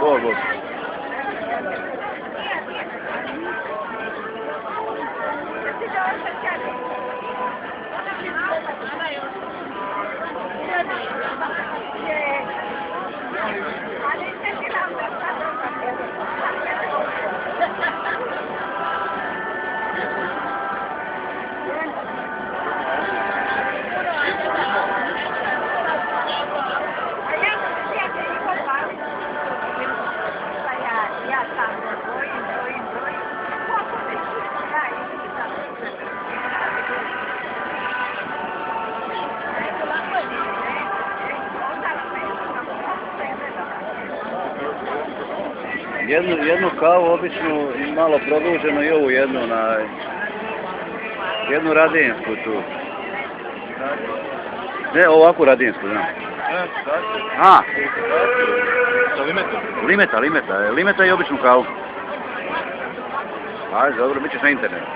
Bog, Bog. Jednu kavu običnu i malo produženu i ovu jednu jednu radinsku tu. Ne, ovakvu radinsku, znam. A! Sa limetom? Limeta i običnu kavu. Ajde, dobro, bit ćeš na internetu.